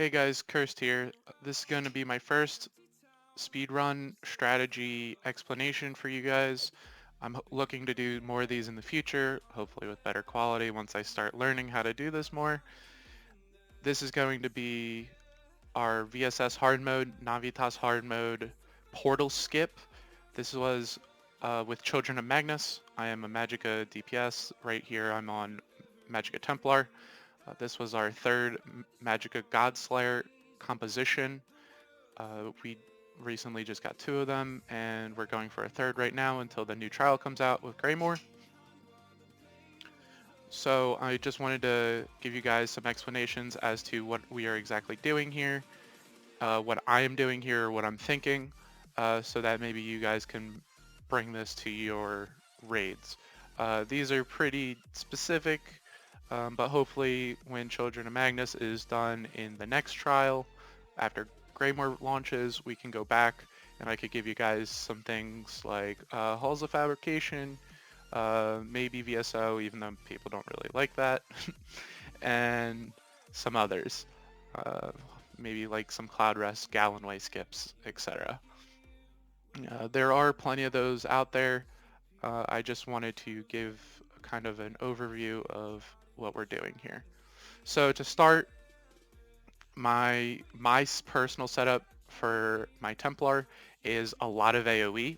Hey guys, Cursed here. This is going to be my first speedrun strategy explanation for you guys. I'm looking to do more of these in the future, hopefully with better quality once I start learning how to do this more. This is going to be our VSS hard mode, Nahviintaas hard mode portal skip. This was with Children of Magnus. I am a Magicka DPS. Right here I'm on Magicka Templar. This was our third Magicka Godslayer composition. We recently just got 2 of them, and we're going for a third right now until the new trial comes out with Greymoor. So I just wanted to give you guys some explanations as to what we are exactly doing here, what I am doing here, or what I'm thinking, so that maybe you guys can bring this to your raids. These are pretty specific, but hopefully when Children of Magnus is done in the next trial, after Greymoor launches, we can go back and I could give you guys some things like Halls of Fabrication, maybe VSO, even though people don't really like that, and some others. Uh, Maybe like some Cloud Rest, Gallonway skips, etc. There are plenty of those out there. I just wanted to give kind of an overview of what we're doing here. So to start, my personal setup for my Templar is a lot of AoE,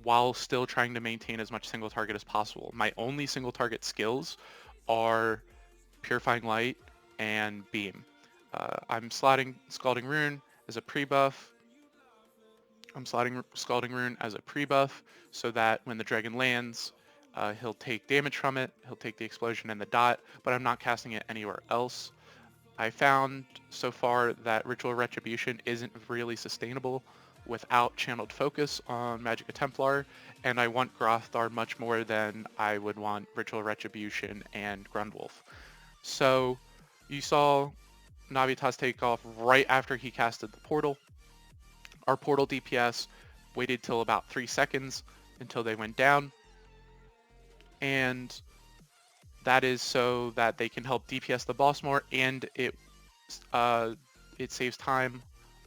while still trying to maintain as much single target as possible. My only single target skills are Purifying Light and Beam. I'm slotting Scalding Rune as a pre-buff. I'm slotting Scalding Rune as a pre-buff so that when the dragon lands, he'll take damage from it, he'll take the explosion and the dot, but I'm not casting it anywhere else. I found so far that Ritual Retribution isn't really sustainable without channeled focus on Magicka Templar, and I want Grothar much more than I would want Ritual Retribution and Grundwolf. So you saw Nahviintaas take off right after he casted the portal. Our portal DPS waited till about 3 seconds until they went down, and that is so that they can help DPS the boss more, and it saves time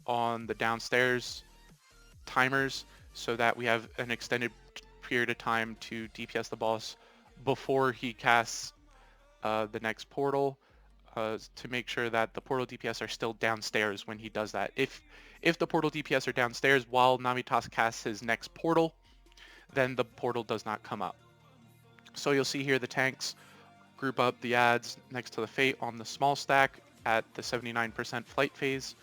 on the downstairs timers so that we have an extended period of time to DPS the boss before he casts the next portal, to make sure that the portal DPS are still downstairs when he does that. If the portal DPS are downstairs while Nahviintaas casts his next portal, then the portal does not come up. So you'll see here the tanks group up the adds next to the Fate on the small stack at the 79% flight phase,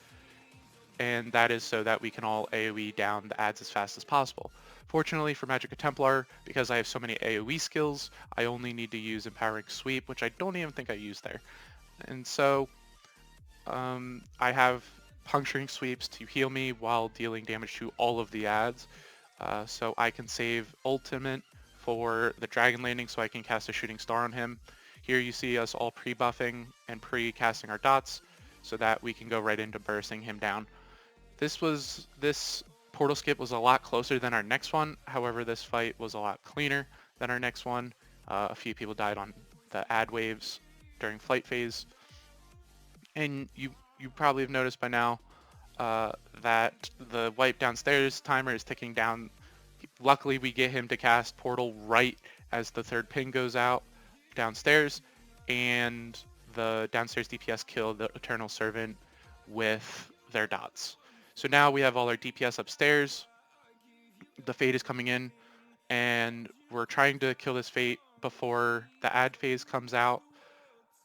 and that is so that we can all AoE down the adds as fast as possible. Fortunately for Magicka Templar, because I have so many AoE skills, I only need to use Empowering Sweep, which I don't even think I used there. And so I have Puncturing Sweeps to heal me while dealing damage to all of the adds, so I can save Ultimate for the Dragon Landing so I can cast a Shooting Star on him. Here you see us all pre-buffing and pre-casting our dots so that we can go right into bursting him down. This portal skip was a lot closer than our next one. However, this fight was a lot cleaner than our next one. A few people died on the ad waves during flight phase. And you probably have noticed by now that the wipe downstairs timer is ticking down. Luckily, we get him to cast portal right as the third ping goes out downstairs, and the downstairs DPS kill the Eternal Servant with their dots. So now we have all our DPS upstairs. The Fate is coming in, and we're trying to kill this Fate before the ad phase comes out,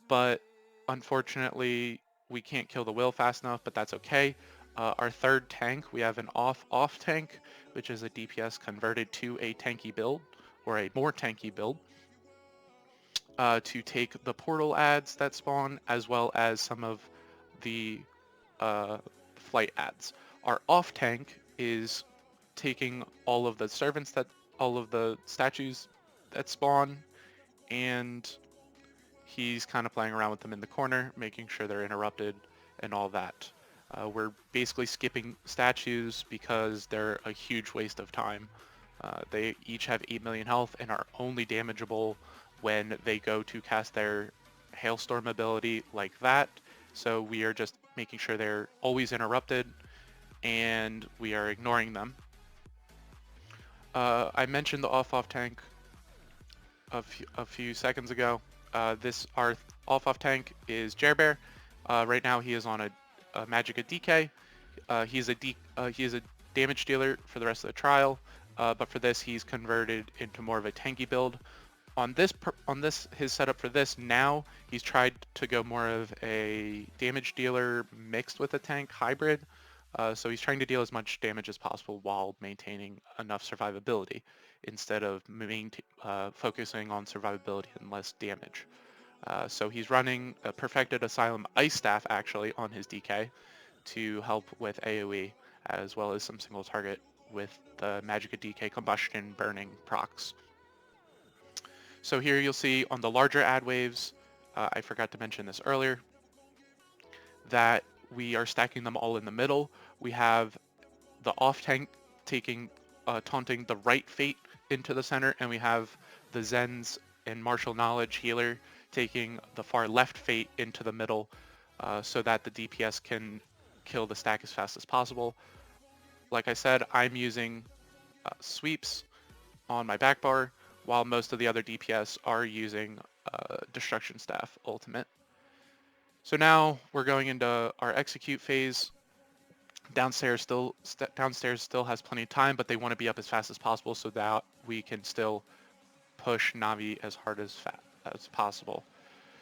but unfortunately we can't kill the Will fast enough, but that's okay. Our third tank, we have an off tank, which is a DPS converted to a tanky build, or a more tanky build, to take the portal ads that spawn, as well as some of the flight ads. Our off tank is taking all of the statues that spawn, and he's kind of playing around with them in the corner, making sure they're interrupted and all that. We're basically skipping statues because they're a huge waste of time. They each have 8 million health and are only damageable when they go to cast their Hailstorm ability like that. So we are just making sure they're always interrupted and we are ignoring them. I mentioned the off-off tank a few seconds ago. Our off-off tank is Jerbear. Right now he is on a Magicka DK. He is a damage dealer for the rest of the trial, but for this he's converted into more of a tanky build. On his setup for this now, he's tried to go more of a damage dealer mixed with a tank hybrid. So he's trying to deal as much damage as possible while maintaining enough survivability instead of focusing on survivability and less damage. So he's running a Perfected Asylum Ice Staff actually on his DK to help with AoE, as well as some single target with the Magicka DK Combustion Burning procs. So here you'll see on the larger ad waves, I forgot to mention this earlier, that we are stacking them all in the middle. We have the off tank taunting the right Fate into the center, and we have the Zens and Martial Knowledge healer taking the far left Fate into the middle, so that the DPS can kill the stack as fast as possible. Like I said, I'm using sweeps on my back bar, while most of the other DPS are using Destruction Staff Ultimate. So now we're going into our execute phase. Downstairs still has plenty of time, but they want to be up as fast as possible so that we can still push Na'Vi as hard as possible.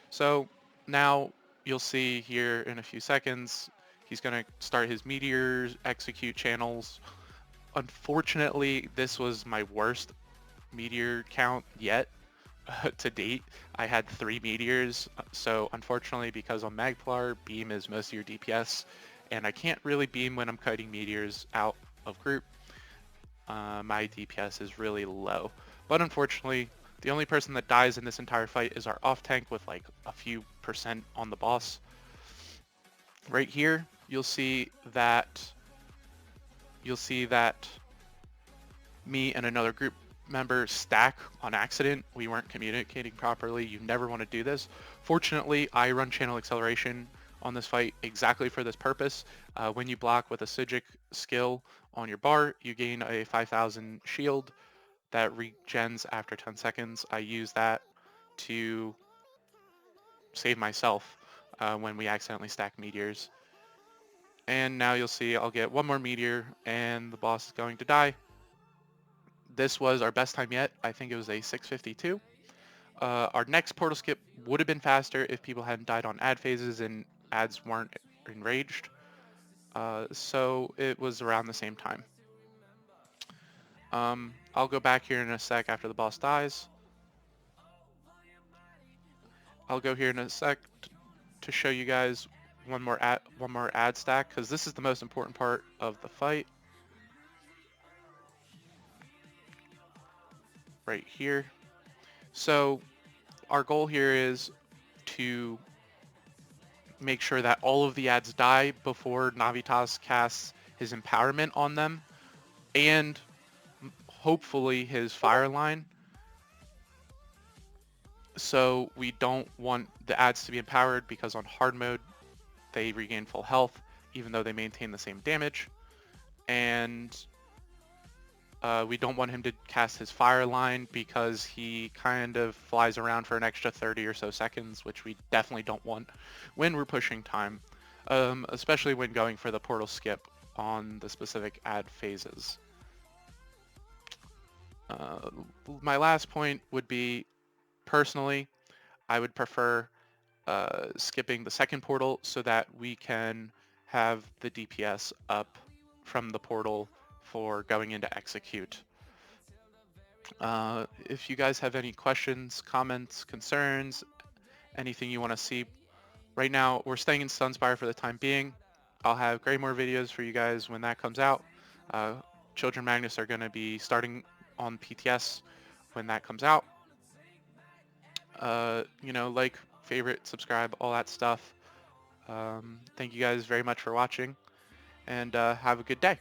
So now you'll see here in a few seconds, he's going to start his meteors execute channels. Unfortunately, this was my worst meteor count yet to date. I had 3 meteors, so unfortunately, because on Magplar, beam is most of your DPS, and I can't really beam when I'm kiting meteors out of group, my DPS is really low. But unfortunately, the only person that dies in this entire fight is our off tank with like a few % on the boss. Right here, you'll see that me and another group member stack on accident. We weren't communicating properly. You never want to do this. Fortunately, I run channel acceleration on this fight exactly for this purpose. When you block with a Psijic skill on your bar, you gain a 5000 shield that regens after 10 seconds. I use that to save myself when we accidentally stack meteors. And now you'll see I'll get one more meteor and the boss is going to die. This was our best time yet. I think it was a 6:52. Our next portal skip would have been faster if people hadn't died on ad phases and ads weren't enraged. So it was around the same time. I'll go back here in a sec after the boss dies. I'll go here in a sec to show you guys one more ad stack, because this is the most important part of the fight. Right here. So our goal here is to make sure that all of the ads die before Nahviintaas casts his empowerment on them, and hopefully his fire line. So we don't want the ads to be empowered, because on hard mode they regain full health even though they maintain the same damage, and we don't want him to cast his fire line because he kind of flies around for an extra 30 or so seconds, which we definitely don't want when we're pushing time, especially when going for the portal skip on the specific ad phases. My last point would be, personally, I would prefer skipping the second portal so that we can have the DPS up from the portal for going into execute. If you guys have any questions, comments, concerns, anything you want to see, right now we're staying in Sunspire for the time being. I'll have Greymoor videos for you guys when that comes out. Children Magnus are going to be starting on PTS when that comes out. Like, favorite, subscribe, all that stuff. Thank you guys very much for watching, and have a good day.